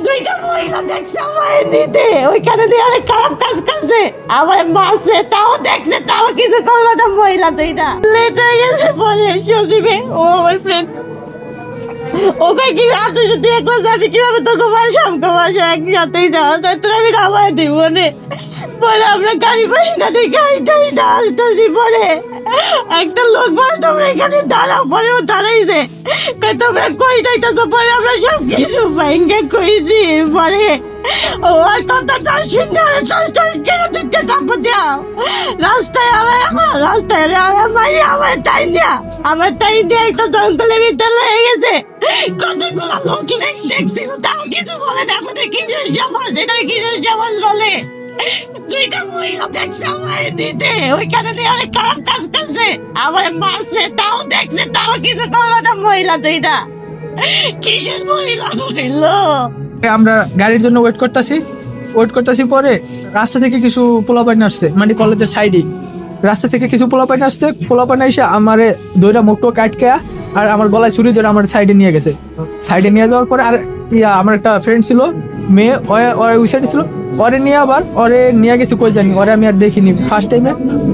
দুইটা মহিলা দেখছে আমার নিতে, ওইখানে দিয়ে অনেক খারাপ কাজ করছে, আমার মারছে, তাও দেখছে, তাও কিছু করলো না। মহিলা দুইটা লেট হয়ে গেছে। পরে সজীবে, ও আমার ফ্রেন্ড, ওকে কি তুই যদি একলা যাবি কিভাবে তোকে বাসাম বাসা একসাথেই যাওয়া যায়, তোর আমি নামায় দিব নে। পরে আমরা গাড়ি পাই না, গাড়িটা আসতেছি। পরে একটা লোক বল তোমরা এখানে দাঁড়াও, পরে ও দাঁড়াইছে, তোমরা কই যাইতেছো? পরে আমরা সব কিছু ভাইঙ্গে কইছি। পরে ও আর কথাটা শুনে দিতে টাপ দাও রাস্তায়, আমার টাইম দিয়া একটা জঙ্গলের ভিতরে লেগে গেছে। কতগুলো লোক দেখছিল, তাও কিছু বলে না। আমাদের কিসের সমাজ, এটা কিসের সমাজ বলে? দুইটা মহিলা দেখছে আমার নিতে, ওইখানে দিয়ে অনেক খারাপ কাজ করছে, আমার মারছে, তাও দেখছে, তাও কিছু করলো না। মহিলা দুইটা কিসের মহিলা হইলো? আমরা গাড়ির জন্য ওয়েট করতেছি। পরে রাস্তা থেকে কিছু পোলাপাইন আসছে, মানে কলেজের সাইডে রাস্তা থেকে কিছু পোলাপাইন আসছে। পোলাপাইন এসে আমারে দইটা মুখটো কাটকে আর আমার গলায় ছুরি ধরে আমার সাইডে নিয়ে গেছে। সাইডে নিয়ে যাওয়ার পরে আর আমার একটা ফ্রেন্ড ছিল, মেয়ে, ওই সাইডে ছিল, ওরে নিয়ে গেছে কই জানি, ওরে আমি আর দেখিনি ফার্স্ট টাইমে।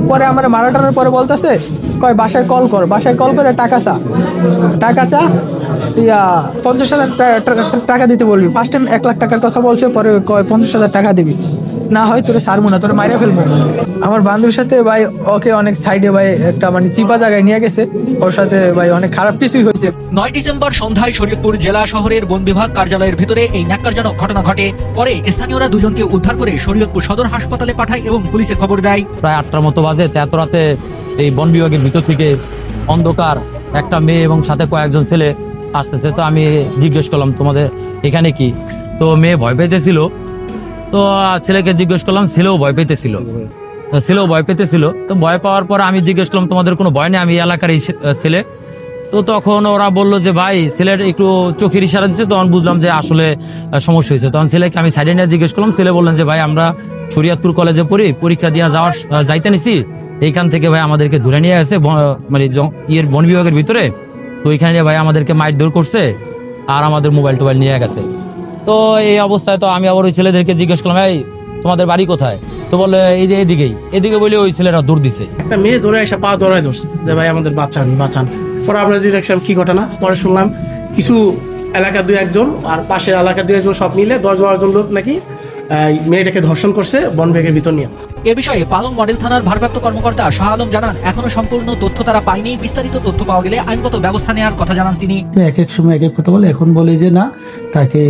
পরে আমার মারাটার পরে বলতেছে, কয় বাসায় কল করে টাকা চা 50,000 টাকা দিতে বলবি। ফার্স্ট টাইম 1 লাখ টাকার কথা বলছে, পরে কয় 50,000 টাকা দিবি, না হয় তোরে সারমু না, তোরে মাইরে ফেলবো। আমার বান্ধবীর সাথে ভাই ওকে অনেক সাইডে ভাই একটা মানে চিপা জায়গায় নিয়ে গেছে, ওর সাথে ভাই অনেক খারাপ কিছুই হয়েছে। 9 ডিসেম্বর সন্ধ্যায় শরীয়তপুর জেলা শহরের বন বিভাগ কার্যালয়ের ভিতরে এই ন্যাক্কারজনক ঘটনা ঘটে। পরে স্থানীয়রা দুজনকে উদ্ধার করে শরীয়তপুর সদর হাসপাতালে পাঠায় এবং পুলিশে খবর দেয়। প্রায় 8টার মতো বাজে, এত রাতে এই বন বিভাগের ভিতর থেকে অন্ধকার একটা মেয়ে এবং সাথে কয়েকজন ছেলে আসতেছে। তো আমি জিজ্ঞেস করলাম তোমাদের এখানে কি? তো মেয়ে ভয় পেতেছিল, তো ছেলেকে জিজ্ঞেস করলাম, ছেলেও ভয় পেতেছিল। তো ভয় পাওয়ার পর আমি জিজ্ঞেস করলাম তোমাদের কোনো ভয় নেই, আমি এলাকারই ছেলে। তো তখন ওরা বললো যে ভাই ছেলের একটু চোখের ইশারা দিচ্ছে, তখন বুঝলাম যে আসলে সমস্যা হয়েছে। তখন ছেলেকে আমি সাইডে নিয়ে জিজ্ঞেস করলাম, ছেলে বললেন যে ভাই আমরা শরীয়তপুর কলেজে পড়ি, পরীক্ষা দিয়ে যাইতে নিছি, এইখান থেকে ভাই আমাদেরকে ধরে নিয়ে গেছে মানে বন বিভাগের ভিতরে। তো ওইখানে ভাই আমাদেরকে মারধর করছে আর আমাদের মোবাইল টোবাইল নিয়ে গেছে। তো এই অবস্থায় তো আমি আবার ওই ছেলেদেরকে জিজ্ঞেস করলাম, এই তোমাদের বাড়ি কোথায়? তো বলে এই যে এদিকে বলে ওই ছেলেরা দৌড় দিছে। একটা মেয়ে ধরে এসে পা ধরায় ধরছে যে ভাই আমাদের বাঁচান। পরে আমরা যে দেখলাম কি ঘটনা, পরে শুনলাম কিছু এলাকার 2-1 জন আর পাশের এলাকার 2-1 জন সব মিলে 10-12 জন লোক নাকি মেয়েটাকে ধর্ষণ করছে বন বিভাগের ভিতর নিয়ে। এ বিষয়ে পালং মডেল থানার ভারপ্রাপ্ত কর্মকর্তা শাহ আলম জানান, এখনো সম্পূর্ণ তথ্য তারা পায়নি, বিস্তারিত তথ্য পাওয়া গেলে আইনগত ব্যবস্থা নেওয়ার কথা জানান তিনি। এক এক সময় এক এক কথা বলে, এখন বলে যে না, তাকে